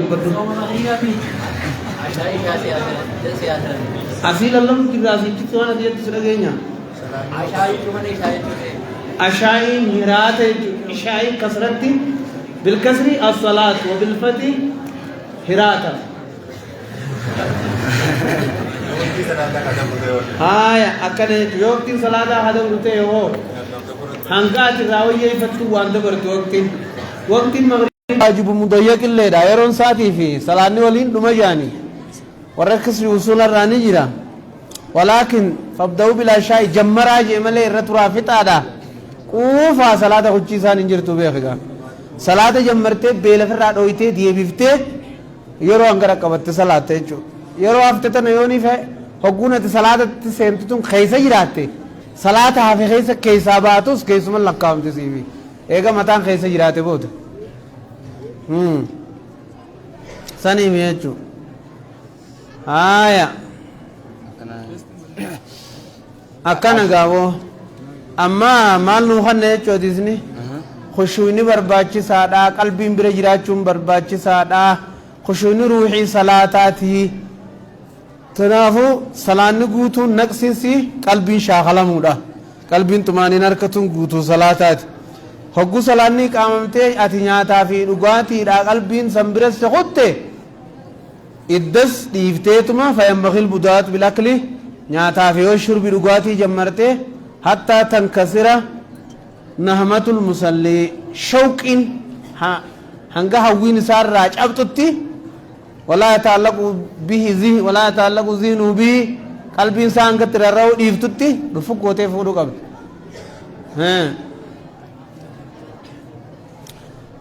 dubbadhu asii lallamu kirraasichi waan adiitti si dhageenya ashaa'iin hiraata jechuudha ishaa'iin kasratti bilkasri as-salaat wa bilfati hiraata haya akkana jechuudha yoo waqtiin salaataa hadamu ta'e hoo hangaati raawwayyee ifattu waan dabartu waqtiin magriba waajibu mudayyaqilleedha yeroon saatii fi salaanni waliin dhuma jaanii warra kasri usularraa jira walaakin fabda'u bilaa shaa'i jammaraa jee malee irra turaa fixaadha quufaa salaata hucciisaan hin jirtu beekiga salaata jammartee beelafirraa dhoyitee deebiftee yeroo hangara qabatte salaatte jechuudha yeroo hafte tana yoonii fe hogguunati salaatatti seentutun keessa jiraatte salaata hafe keessaa baatus keessuma lakkaa'amte siifi eega mataan keessa jiraate booda saniimi jechuudha haya akkana gaaboo amma maal nuu kanne jechuutisni khushuuni barbaachisaadha qalbiin bira jiraachuun barbaachisaadha khushuuni ruuxii salaataati tanaafu salaanni guutuun naqsinsi qalbiin shaakalamuudha qalbiin tumaaniin harkatuun guutuu salaataati hoggu salaanni qaamamtee ati nyaataa fi dhugaatiidha qalbiin san biras kutte iddas dhiifteetuma fayyambakil budaat bilakli nyaataa fi yoo shurbi dhugaatii jammartee hattaa tankasira nahmatul musallii shawqiin hanga hawwiin isaarraa cabxutti ولا يتعلق به ذهن ولا يتعلق ذهنه به قلب انسان كترراو ديفتتي رفقوته فودو قبل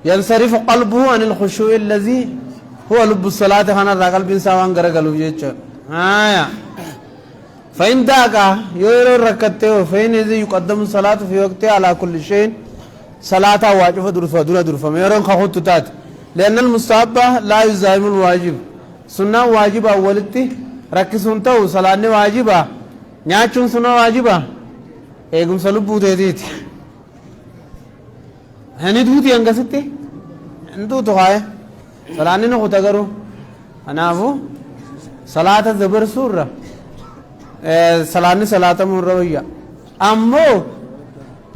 ينصرف قلبه عن الخشوع الذي هو لب الصلاه هنا قلب انسان غرغلو يچ فإن داغا يورو ركعته فإن إذا يقدم الصلاة في وقتها على كل شيء صلاة واجب دون درف ميرون خطوتات لأن المستحب لا يزاحم الواجب سنة واجب أولتي ركسون تو صلاة واجبة نياچون سنة واجبة ايغم سلبو تيديت هني دوتي انغستي انتو تخاي صلاة نخو تغرو انافو صلاة الزبر سورة صلاة مروية أمو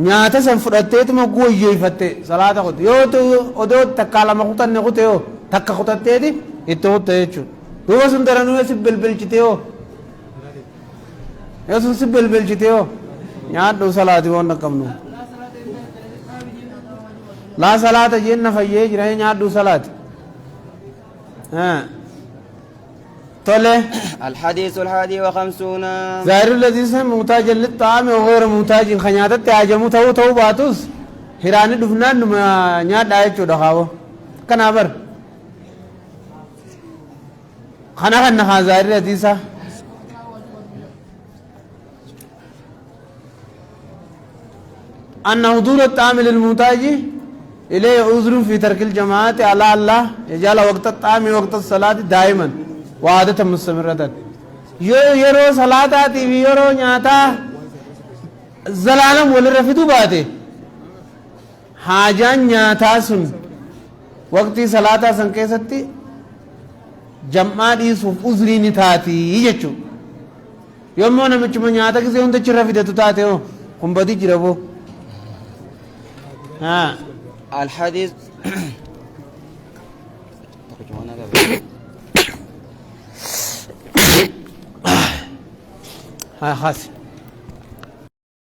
nyaata san fudhatteetuma guuyyeeffatte salaata qote yoo odoo takka lama kutanne kute yoo takka kutatteeti itti hotta jechuudha duuba sun daranuu si belbelchite yoo sun si belbelchite yoo nyaadhu salaati waan qabnu laa salaata jenna fayyee jira nyaadhu salaati طلع الحديث 51 زائر الذي محتاج للطعام وغير محتاج خنياتت تعجمو تو باتوس هراني دفنان نيا داي چو دخاو كنابر خنا زائر الذي أن حضور الطعام للمحتاج إليه عذر في ترك الجماعة على الله يجعل وقت الطعام وقت الصلاة دائما وعادة مستمرة يرو صلاة في يرو نياتا زلالم ولرفدو باته حاجان نياتا سن وقتی صلاة سن کیستی جمعا دیسوف عذری نتاتی یجچو یومو نمچو نياتا کسی ہونده چی رفدتو تاته ہو کم بدی جربو الحديث خاص